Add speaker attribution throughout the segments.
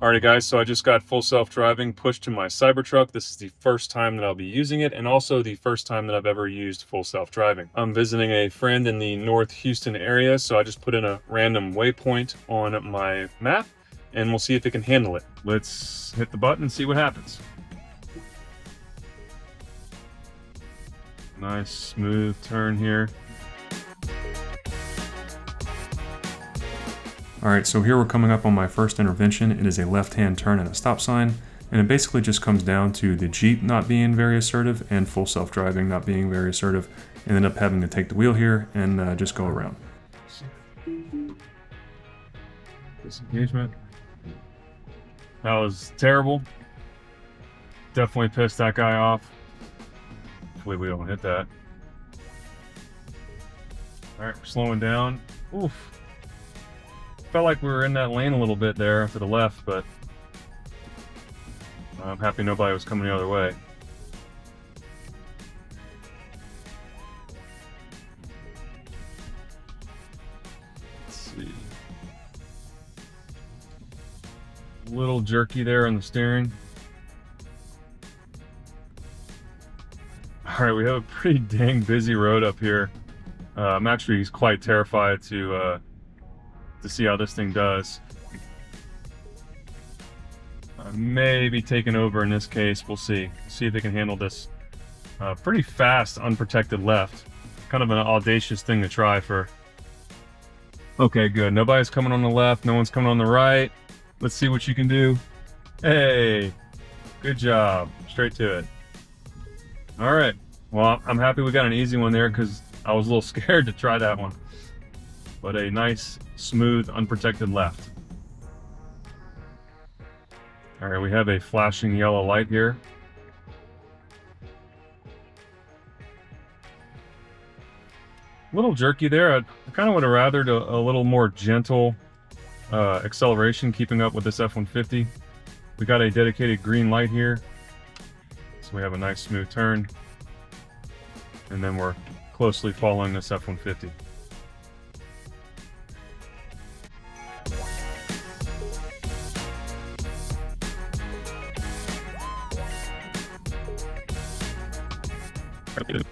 Speaker 1: Alrighty guys, so I just got full self-driving pushed to my Cybertruck. This is the first time that I'll be using it, and also the first time that I've ever used full self-driving. I'm visiting a friend in the North Houston area, so I just put in a random waypoint on my map, and we'll see if it can handle it. Let's hit the button and see what happens. Nice smooth turn here.
Speaker 2: Alright, so here we're coming up on my first intervention. It is a left-hand turn at a stop sign, and it basically just comes down to the Jeep not being very assertive and full self-driving not being very assertive, and end up having to take the wheel here and just go around.
Speaker 1: Disengagement. That was terrible. Definitely pissed that guy off. Hopefully we don't hit that. Alright, we're slowing down. Oof. Felt like we were in that lane a little bit there to the left, but I'm happy nobody was coming the other way. Let's see. A little jerky there on the steering. All right, we have a pretty dang busy road up here. I'm actually quite terrified to see how this thing does. Maybe taking over in this case. We'll see. See if they can handle this pretty fast, unprotected left. Kind of an audacious thing to try for. Okay, good. Nobody's coming on the left. No one's coming on the right. Let's see what you can do. Hey, good job. Straight to it. All right. Well, I'm happy we got an easy one there because I was a little scared to try that one. But a nice, smooth, unprotected left. All right, we have a flashing yellow light here. A little jerky there. I kind of would have rathered a little more gentle acceleration, keeping up with this F-150. We got a dedicated green light here. So we have a nice smooth turn. And then we're closely following this F-150.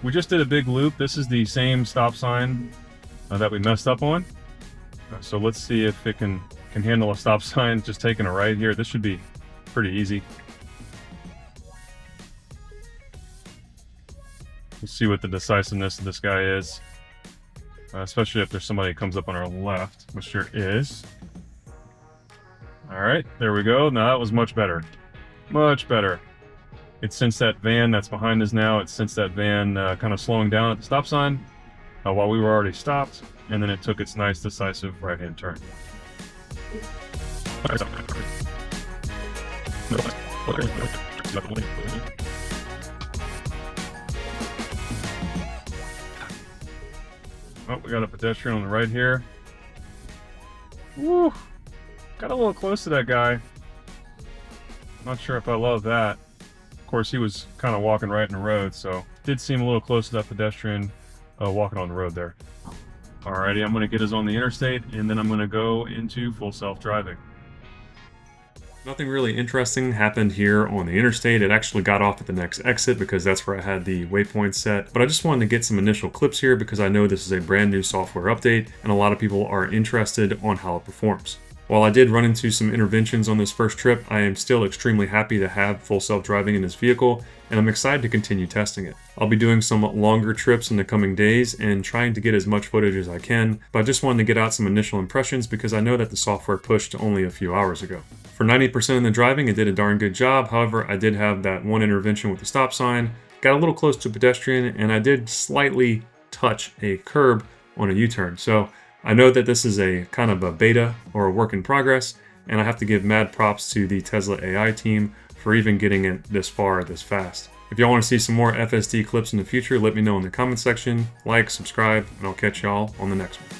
Speaker 1: We just did a big loop. This is the same stop sign that we messed up on. So let's see if it can handle a stop sign just taking a right here. This should be pretty easy. Let's see what the decisiveness of this guy is, especially if there's somebody that comes up on our left, which there is. All right, there we go. Now that was much better. Much better. It sensed that van that's behind us now. It sensed that van kind of slowing down at the stop sign while we were already stopped. And then it took its nice, decisive right-hand turn. Oh, we got a pedestrian on the right here. Woo! Got a little close to that guy. Not sure if I love that. Of course, he was kind of walking right in the road, so did seem a little close to that pedestrian walking on the road there. Alrighty, I'm going to get us on the interstate, and then I'm going to go into full self-driving.
Speaker 2: Nothing really interesting happened here on the interstate. It actually got off at the next exit because that's where I had the waypoint set. But I just wanted to get some initial clips here because I know this is a brand new software update, and a lot of people are interested on how it performs. While I did run into some interventions on this first trip, I am still extremely happy to have full self-driving in this vehicle, and I'm excited to continue testing it. I'll be doing some longer trips in the coming days and trying to get as much footage as I can, but I just wanted to get out some initial impressions because I know that the software pushed only a few hours ago. For 90% of the driving, it did a darn good job. However, I did have that one intervention with the stop sign, got a little close to a pedestrian, and I did slightly touch a curb on a U-turn. So I know that this is a kind of a beta or a work in progress, and I have to give mad props to the Tesla AI team for even getting it this far, this fast. If y'all want to see some more FSD clips in the future, let me know in the comment section. Like, subscribe, and I'll catch y'all on the next one.